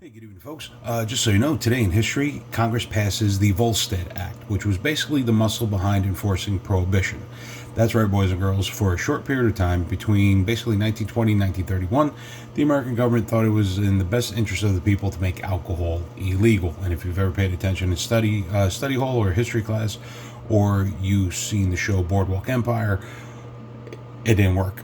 Hey, good evening, folks. Just so you know, today in history, Congress passes the Volstead Act, which was basically the muscle behind enforcing prohibition. That's right, boys and girls. For a short period of time, between basically 1920 and 1931, the American government thought it was in the best interest of the people to make alcohol illegal. And if you've ever paid attention in study hall or history class, or you've seen the show Boardwalk Empire, it didn't work.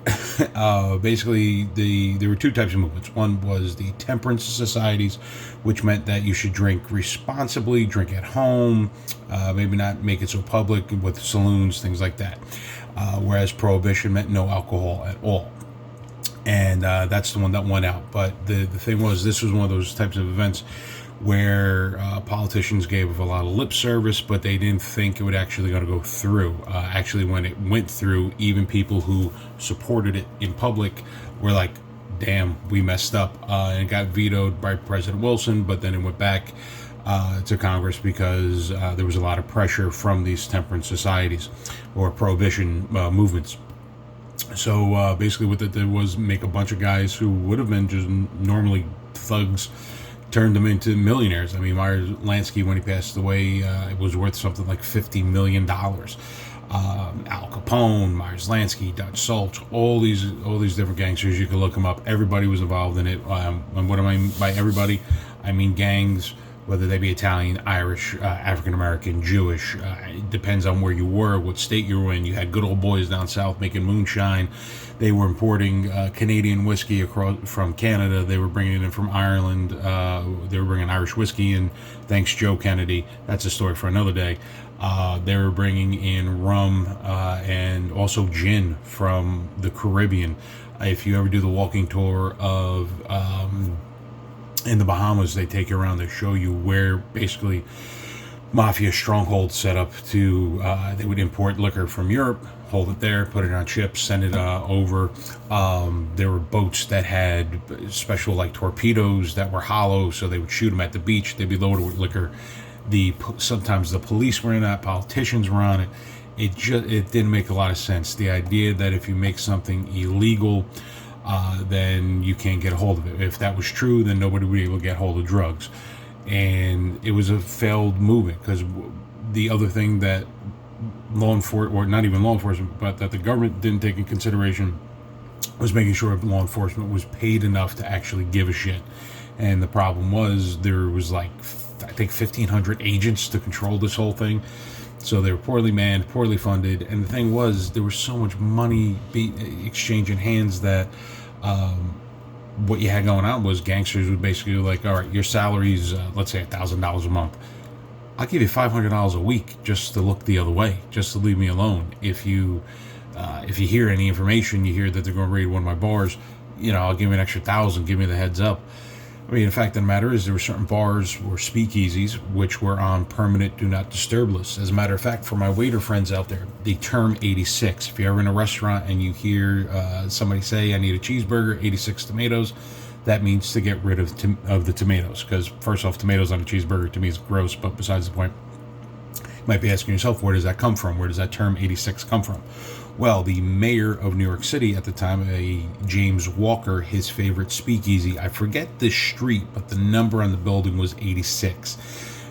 Basically, there were two types of movements. One was the temperance societies, which meant that you should drink responsibly, drink at home, maybe not make it so public with saloons, things like that. Whereas prohibition meant no alcohol at all. And that's the one that won out. But the thing was, this was one of those types of events where politicians gave a lot of lip service, but they didn't think it would actually going to go through. Actually, when it went through, even people who supported it in public were like, damn, we messed up. And it got vetoed by President Wilson, but then it went back to Congress because there was a lot of pressure from these temperance societies or prohibition movements. So basically what it did was make a bunch of guys who would have been just normally thugs, turned them into millionaires. I mean, Myers Lansky, when he passed away, it was worth something like $50 million. Al Capone, Myers Lansky, Dutch Salch, all these different gangsters. You can look them up. Everybody was involved in it. And what I mean by everybody, I mean gangs, whether they be Italian, Irish, African American, Jewish. It depends on where you were, what state you were in. You had good old boys down south making moonshine. They were importing Canadian whiskey across from Canada. They were bringing it in from Ireland. They were bringing Irish whiskey in. Thanks, Joe Kennedy. That's a story for another day. They were bringing in rum and also gin from the Caribbean. If you ever do the walking tour of in the Bahamas, they take you around. They show you where basically mafia strongholds set up to. They would import liquor from Europe, hold it there, put it on ships, send it over. There were boats that had special like torpedoes that were hollow, so they would shoot them at the beach. They'd be loaded with liquor. Sometimes the police were in that, politicians were on it. It didn't make a lot of sense. The idea that if you make something illegal, then you can't get a hold of it. If that was true, then nobody would be able to get hold of drugs. And it was a failed movement because the other thing that law enforcement, or not even law enforcement, but that the government didn't take in consideration was making sure law enforcement was paid enough to actually give a shit. And the problem was there was like, I think 1,500 agents to control this whole thing. So they were poorly manned, poorly funded, and the thing was, there was so much money exchanging hands that what you had going on was gangsters would basically like, all right, your salary's let's say $1,000 a month. I'll give you $500 a week just to look the other way, just to leave me alone. If you hear any information, you hear that they're going to raid one of my bars, I'll give you an extra $1,000. Give me the heads up. I mean, the fact of the matter is there were certain bars or speakeasies which were on permanent do not disturb lists. As a matter of fact, for my waiter friends out there, the term 86, if you're ever in a restaurant and you hear somebody say, I need a cheeseburger, 86 tomatoes, that means to get rid of the tomatoes. Because first off, tomatoes on a cheeseburger to me is gross, but besides the point, you might be asking yourself, where does that come from? Where does that term 86 come from? Well, the mayor of New York City at the time, James Walker, his favorite speakeasy, I forget the street, but the number on the building was 86.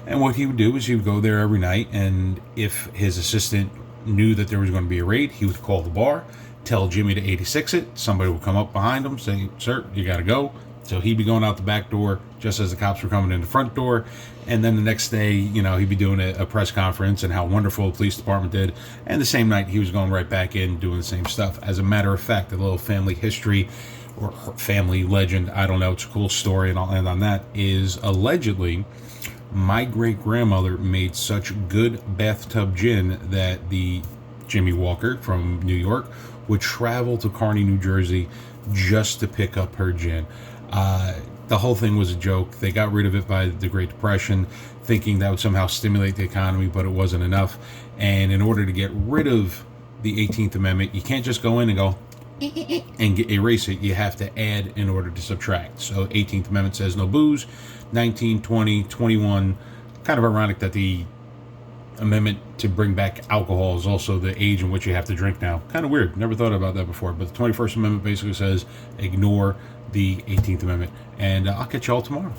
And what he would do is he would go there every night, and if his assistant knew that there was going to be a raid, he would call the bar, tell Jimmy to 86 it. Somebody would come up behind him, say, sir, you got to go. So he'd be going out the back door just as the cops were coming in the front door. And then the next day, he'd be doing a press conference and how wonderful the police department did. And the same night, he was going right back in doing the same stuff. As a matter of fact, a little family history or family legend, I don't know, it's a cool story, and I'll end on that, is allegedly my great-grandmother made such good bathtub gin that the Jimmy Walker from New York would travel to Kearny, New Jersey just to pick up her gin. The whole thing was a joke. They got rid of it by the Great Depression, thinking that would somehow stimulate the economy, but it wasn't enough. And in order to get rid of the 18th Amendment, you can't just go in and go and erase it. You have to add in order to subtract. So 18th Amendment says no booze. 19, 20, 21. Kind of ironic that the amendment to bring back alcohol is also the age in which you have to drink now. Kind of weird. Never thought about that before. But the 21st Amendment basically says ignore the 18th Amendment. And I'll catch y'all tomorrow.